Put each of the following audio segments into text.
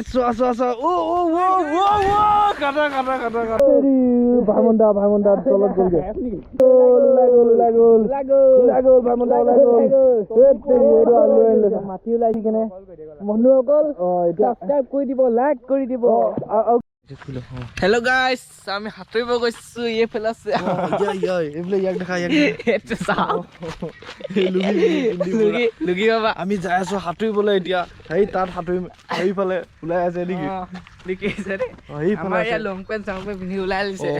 চোৱা চোৱা চোৱা কাটা ভাইমন্দা তলত গ'লগে মাটি ওলাইছে কেনে বন্ধুসকল সাবস্ক্ৰাইব কৰি দিব লাইক কৰি দিব হেল্ল' গাইছ আমি সাঁতুৰিব গৈছো এইফালে আছে লুগি বাবা আমি যাই আছো সাঁতুৰিবলৈ এতিয়া সেই তাত সাঁতুৰিম সেইফালে ওলাই আছে নেকি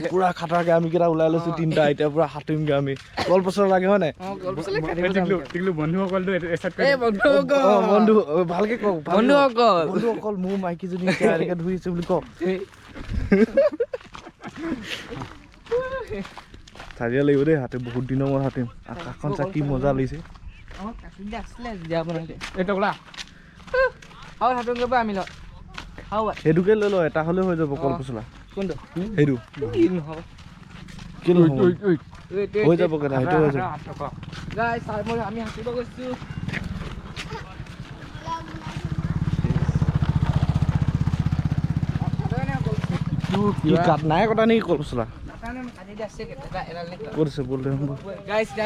পুৰা খাটাৰকে আমি কেইটা ওলাই লৈছো তিনিটা এতিয়া পুৰা সাঁতুৰিমগে আমি কল পচলা লাগে হয় নাই বন্ধু ভালকে কওক বন্ধুসকল মোৰ মাইকীজনী এনেকে ধুইছে বুলি কওক চাৰিয়া লাগিব দেই হাতে বহুত দিনৰ মূৰত হাতিম আকাশখন চা কি মজা লাগিছে সেইটোকে লৈ ল এটা হলে হৈ যাব কল পচলা সেইটো হৈ যাব কেনে সেইটো হৈ যাব আমি সাঁতুৰিব গৈছো নাই কটা নেকি কল পচলা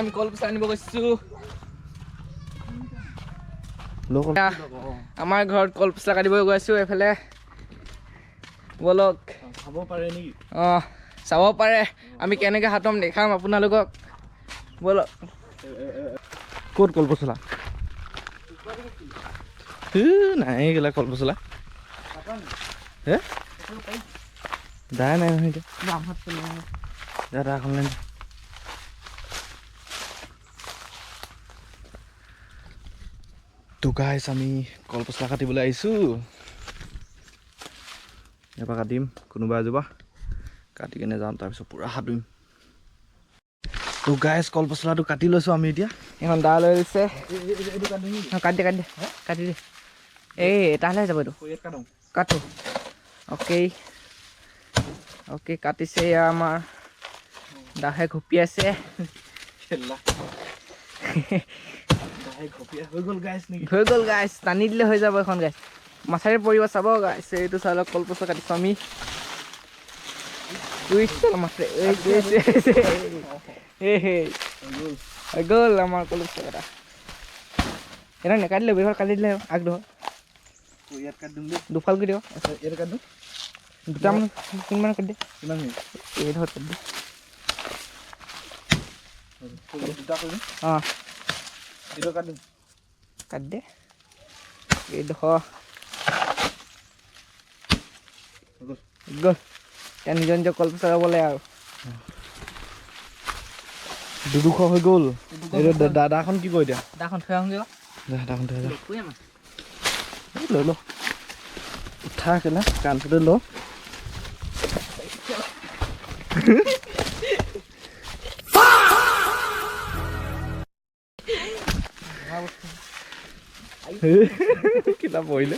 আমি কল পচলা আনিব গৈছো আমাৰ ঘৰত কল পচলা কাটিব গৈছো এইফালে বলক চাব পাৰে নেকি চাব পাৰে আমি কেনেকে হাতম দেখাম আপোনালোকক বলক ক'ত কল পচলা নাই গেলা কল পচলা হে দাই নাই নহয় দাদা তো গাইছ আমি কল পচলা কাটিবলৈ আহিছোঁ এবাৰ কাটিম কোনোবা এজোপা কাটি কেনে যাম তাৰপিছত পূৰা সাঁতুৰিম তো গাইছ কল পচলাটো কাটি লৈছোঁ আমি এতিয়া এখন দা লৈ লৈছে কাটি দে এই এটাহে যাব এইটো কাটো অ'কে কাটিছে আমাৰ দাহে ঘপিয়াইছে হৈ গ'ল গাইছ টানি দিলে হৈ যাব এখন গাইছ মাছাৰে পৰিব চাব গাইছ এইটো চালক কল পচলা কাটিছোঁ আমি হৈ গ'ল আমাৰ কল পচলা কাটা এটা নেকাটিলে বেহৰ কাটি দিলে আগডোখৰ দুফাল কৰি দিব দুটামান কিমান কাটি দে এই ধৰ কাটি দে কাটি দে এইডোখৰ গ'ল এতিয়া নিজৰ নিজৰ কল পচলা যাবলৈ আৰু দুডোখ হৈ গ'ল এইটো দাদাখন কি কয় এতিয়া দাখন থৈ আহোঁগৈ দাখন থৈ যাওঁ লৈ ল উঠা কেলা কাণটোতে ল কিলা পৰিলে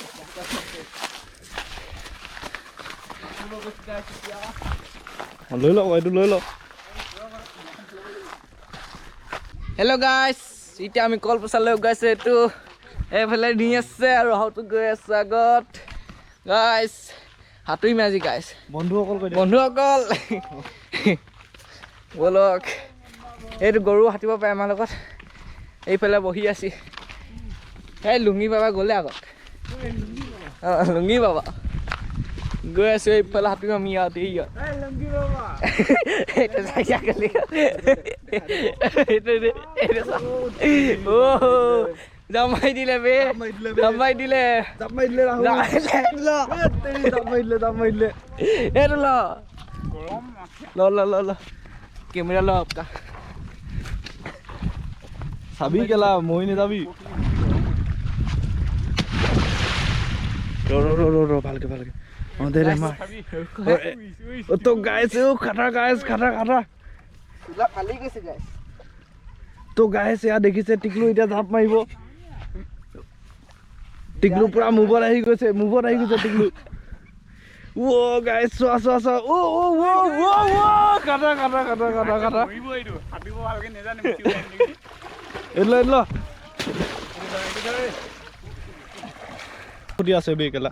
লৈ লওক এইটো লৈ লওক হেল্ল' গাইছ এতিয়া আমি কল পচলা লৈ গৈছোঁ এইটো এইফালে নি আছে আৰু হাওটো গৈ আছে আগত গাইছ সাঁতুৰিম আজি গাইছ বন্ধুসকল বলক এইটো গৰু সাঁতুৰিব পাৰে আমাৰ লগত এইফালে বহি আছি এই লুঙি বাবা গ'লে আগত লুঙি বাবা গৈ আছো এইফালে সাঁতুৰিম আমি ইয়াত জামাই দিলে বে জামাই দিলে এইটো ল কেমেৰা ল আপকা চাবি কেলা মই নেযাবি ৰ ভালকে দে মাৰ তো গাইছ খাটা তো গাইছ এয়া দেখিছে টিকলু এতিয়া জাপ মাৰিব টিকলু পুৰা মুভত আহি গৈছে টিকলু গাইছ চোৱা কাটা এইটো আছে বে কেলা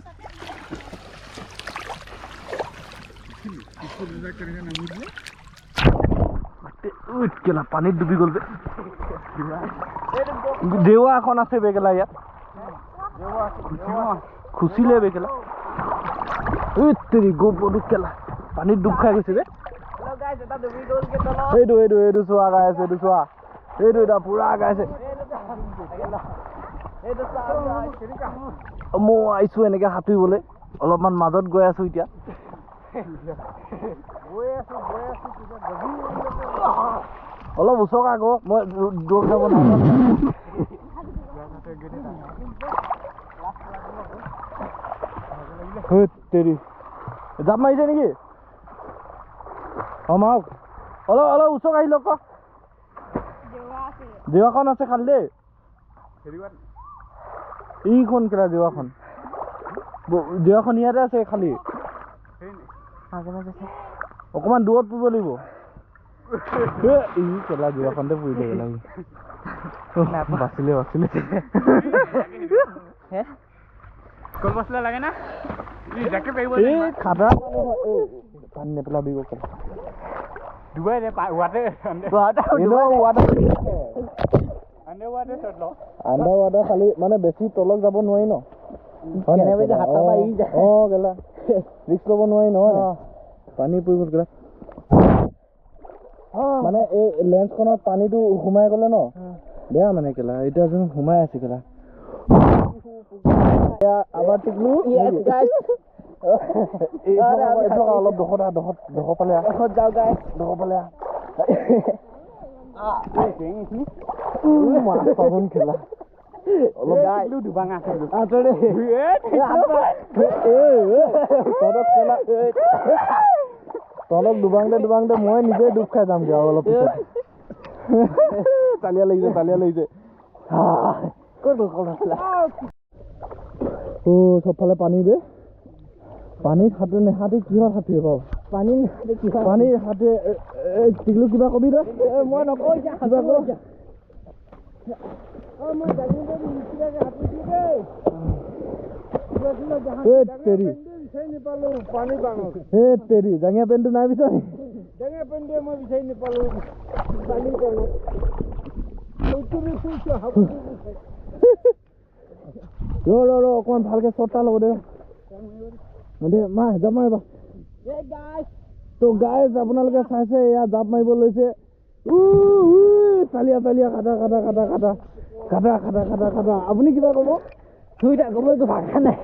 কেলা পানীত ডুবি গ'ল দেৱা এখন আছে বেকেলা ইয়াত খুচিলে বেকেলা গোপটো কেলা পানীত ডুব খাই গৈছে বে এইটো চোৱা গাইছে এইটো চোৱা এইটো এটা পুৰা গাইছে মই আহিছো এনেকে সাঁতুৰিবলৈ অলপমান মাজত গৈ আছো এতিয়া অলপ ওচৰ আকৌ মই দৌৰ যাব তেৰি জাপ মাৰিছে নেকি মাৰক অলপ ওচৰ আহি লওক দেৱাখন আছে খালি দেই এইখন কেলা দেৱাখন ইয়াতে আছে খালি অকমান দূৰত পৰিব লাগিব কেলা দেৱাখনতে পৰি দিব লাগে বাচিলে কল মছলা লাগে না খাটা পানী নেপেলাবি ডুবাই দে ৱাটাৰ খালি মানে বেছি তলত যাব নোৱাৰি ন কেলা ৰিস্ক ল'ব নোৱাৰি নহয় পানী পৰি গ'ল কেলা মানে এই লেন্সখনত পানীটো সোমাই গ'লে ন বেয়া মানে কেলা এতিয়া যেন সোমাই আছে কেলা আবার টিকলু অলপ দশ পালে যাও গাইছ দশ পালে খেলা তলত ডুবাংতে মই নিজে ডুব খাই যামগে আৰু অলপ পিছত তালিয়া লাগিছে চবফালে পানী বে পানীত সাঁতুৰি নেসাঁতুৰি কিহত সাঁতুৰিব বাৰু পানীৰ সাঁতুৰি টিকলু কিবা কবি তই মই নকওঁ জাঙিয়া পেণ্টটো নাই বিচাৰি জাঙিয়া পেণ্টে মই বিচাৰি নাপালো ৰ অকমান ভালকে শ্বট ল'ব দে মা জাপ মাৰিবা তো গাইজ আপোনালোকে চাইছে এয়া জাপ মাৰিব লৈছে তালিয়া খাটা আপুনি কিবা ক'ব ক'ব একো ভাষা নাই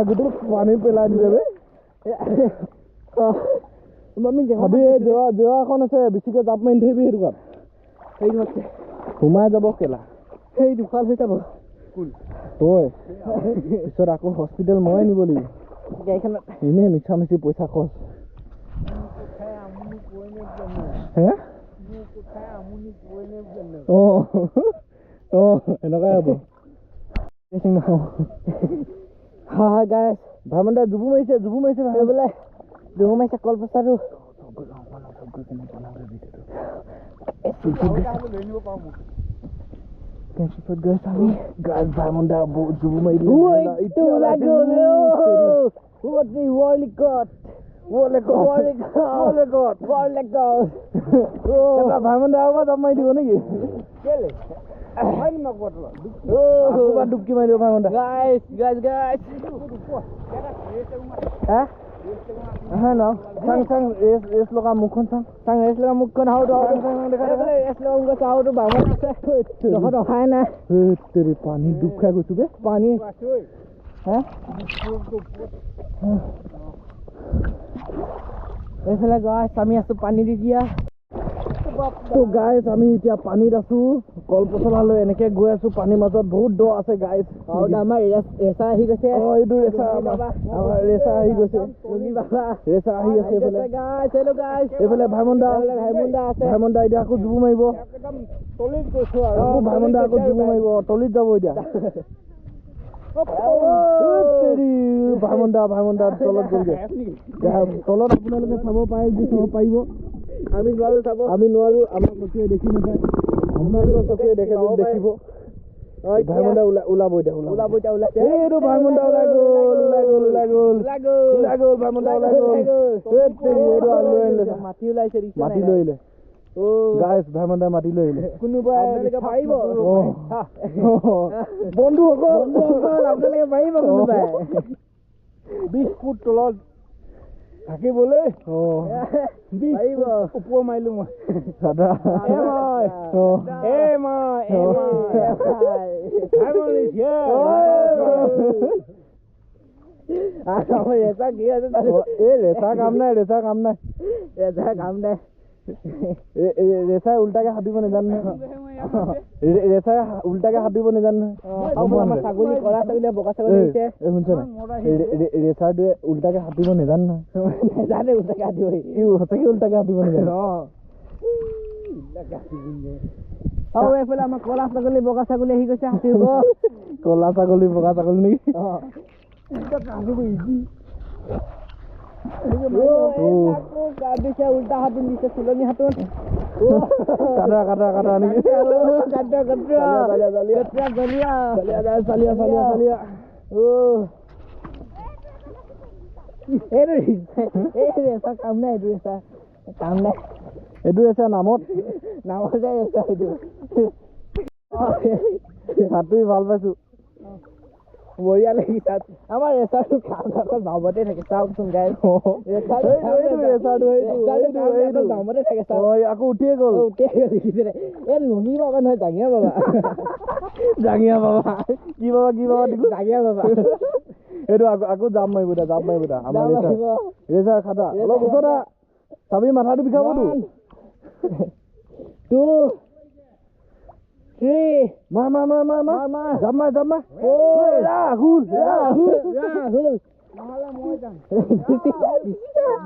গোটেই পানী পেলাই দিলে দেৱাখন আছে বেছিকে জাপ মাৰি থাকিবি সেইটো কাম সোমাই যাব কেলা সেই দুখাল হৈ যাব তই পিছত আকৌ হস্পিটেল মই নিব লাগিব গাড়ীখনত এনেই মিছা মিছি পইচা খৰচ এনেকুৱাই হ'ব গাইছ ভাইমন্দা জুবু মাৰিছে বোলে জুবু মাৰিছে কলপচাটো ভাইমন্দা জুবু মাৰি ভাইমন্দা আৰু জাপ মাৰি দিব নেকি ডুবকি মাৰি দিব ভাইমন্দা গাইছ চাং ৰেচ লগা মুখখন চাং ৰেচ লগা মুখখন পানী ডুব খাই গৈছো বে পানী এইফালে গাইছ আমি আছো পানী দি দিয়া গাইছ আমি এতিয়া পানীত আছো কলপচলা লৈ এনেকে গৈ আছো পানীৰ মাজত বহুত দ আছে গাইছ আমাৰ ৰেচা আহি গৈছে এইটো ৰেচা আহি গৈছে এইফালে ভাইমন্দা এতিয়া আকৌ জুবু মাৰিব ভাইমন্দা আকৌ জুবু মাৰিব তলিত যাব এতিয়া ভাইমন্দা তলত গ'লগে তলত আপোনালোকে চাব পাৰিব আমি নোৱাৰো আমাৰ চকুৱে দেখি নাপায় আপোনালোকৰ চকুৱে দেখিব ভাইমন ওলাব এতিয়া ওলাব এতিয়া ওলাইছে এইটো ভাইমন ওলাই গ'ল ভাইমন ওলাই গ'ল এইটো লৈ আহিলে মাটি ওলাইছে মাটি লৈ আহিলে গাইছ ভাইমন মাটি লৈ আহিলে কোনোবাই পাৰিব বন্ধুসকল আপোনালোকে পাৰিব কোনোবাই 20 ফুট তলত থাকিবলৈ পাৰিব ওপৰ মাৰিলো মই দাদা ৰেচা কাম নাই ৰেচাই উল্টাকে সাঁতুৰিব নাজানো ৰেচাই উল্টাকে সাঁতুৰিব নাজানো ছাগলী কৰা ছাগলী বগা ছাগলী আহিছে শুনিছ নাই ৰেচাৰটোৱে উল্টাকে সাঁতুৰিব নাজানো নেজানে উল্টাকে সাঁতুৰিব সঁচাকে উল্টাকে সাঁতুৰিব নাজানো আৰু এইফালে আমাৰ কলা ছাগলী বগা ছাগলী আহি গৈছে সাঁতুৰিব কলা ছাগলী বগা ছাগলী নেকি উল্টা হাতত দিছে চিলনী হাতত কাটা নেকি এইটো আছে নামত সাঁতুৰি ভাল পাইছো বঢ়িয়া লাগিছে আমাৰ ৰেচাৰটো গাঁৱতে থাকে চাওকচোন গাই গাঁৱতে থাকে আকৌ উঠিয়ে গ'ল এই লুঙি বাবা নহয় জাঙিয়া বাবা কি বাবা জাঙিয়া বাবা এইটো আকৌ জাপ মাৰিব আমাৰ ৰেচাৰ খাটা অলপ ওচৰত চাবি মাথাটো বিষাবতো 2 3 মাৰ জাপ মাৰ ৰাহুল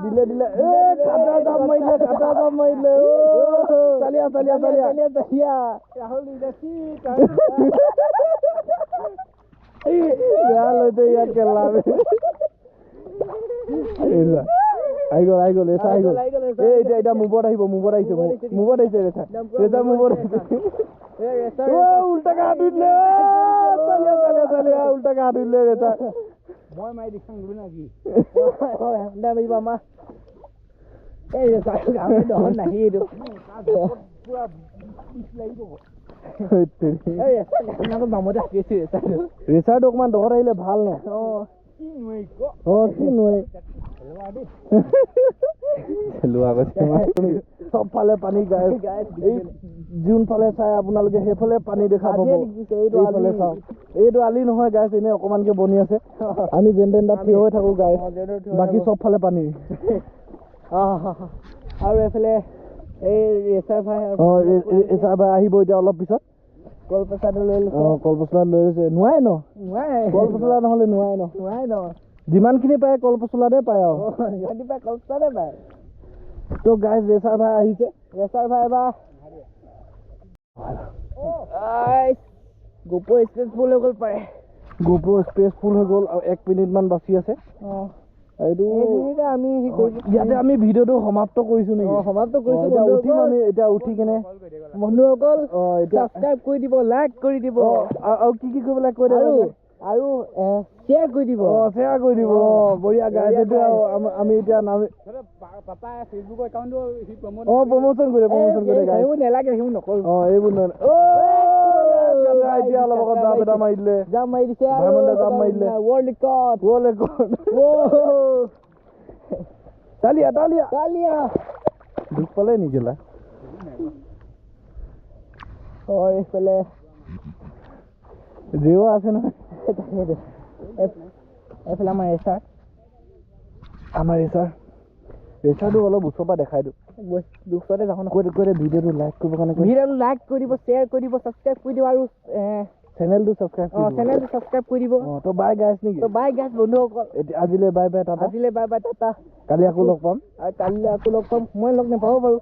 দিলে কাটা জাপ মাৰিলে চালিয়া বেয়া লৈতে ইয়াত কেলা আহি গ'ল ৰেচা আহি গ'ল এতিয়া মুবত আহিছে ৰেচা মুবত আহিছে উল্টাকে সাঁতুৰিলে চালিয়া উল্টাকে সাঁতুৰিলে ৰেচা মই মাৰি দেখাম নাকি আমাৰ এই ৰেচাৰ নাহি এইটো ৰেচাৰটো অকমান দহত আহিলে ভাল নে চব ফালে পানী গাই যোনফালে চাই আপোনালোকে সেইফালে পানী দেখা পাব এইফালে চাওক এইটো আলি নহয় গাইছ এনে অকমানকে বনি আছে আমি যেন তেন তাত থিয় হৈ থাকো গাইছ বাকী চব ফালে পানী আৰু এইফালে এই ৰেচাৰ ভাই আহিব এতিয়া অলপ পিছত কলপচলাটো লৈ কলপচলা লৈ লৈছে নোৱাৰে ন কলপচলা নহলে নোৱাৰে ন যিমানখিনি পায় কলপচলাতে পায় আৰু কলপচলাতে পায় তো গাইজ ৰেচাৰ ভাই আহিছে গোপ্ৰ স্পেচ ফুল হৈ গ'ল পাৰে গোপ্ৰ স্পেচ ফুল হৈ গ'ল আৰু 1 মিনিট মান বাচি আছে এইটো ইয়াতে আমি ভিডিঅ'টো সমাপ্ত কৰিছো নেকি এতিয়া উঠি কেনে বন্ধুসকল সাবস্ক্ৰাইব কৰি দিব লাইক কৰি দিব আৰু কি কৰিব লাগে কৈ দিব আৰু শ্বেয়াৰ কৰি দিব বঢ়িয়া গাইজ এইটো আমি এতিয়া নামি পাপাই ফেচবুকৰ একাউণ্টটো প্ৰমোচন কৰে সেইবোৰ নেলাগে সেইবোৰ নকৰো এইবোৰ এতিয়া অলপ আগত জাপ এটা মাৰি দিলে জাপ মাৰি দিছে ৱৰ্ল্ড ৰেকৰ্ড তালিয়া দুখ পালে নেকি এইফালে জিঅ' আছে নহয় এইফালে আমাৰ ৰেচাৰটো অলপ ওচৰৰ পৰা দেখাই দিওঁ ওচৰতে যাওঁ ভিডিঅ'টো লাইক কৰিবৰ কাৰণে লাইক কৰি দিব শ্বেয়াৰ কৰি দিব ছাবস্ক্ৰাইব কৰি দিব আৰু চেনেলটো ছাবস্ক্ৰাইব কৰি দিব তো বাই গাইছ নেকি বন্ধুসকল আজিলৈ বাই টাটা কালি আকৌ লগ পাম মই লগ নাপাব বাৰু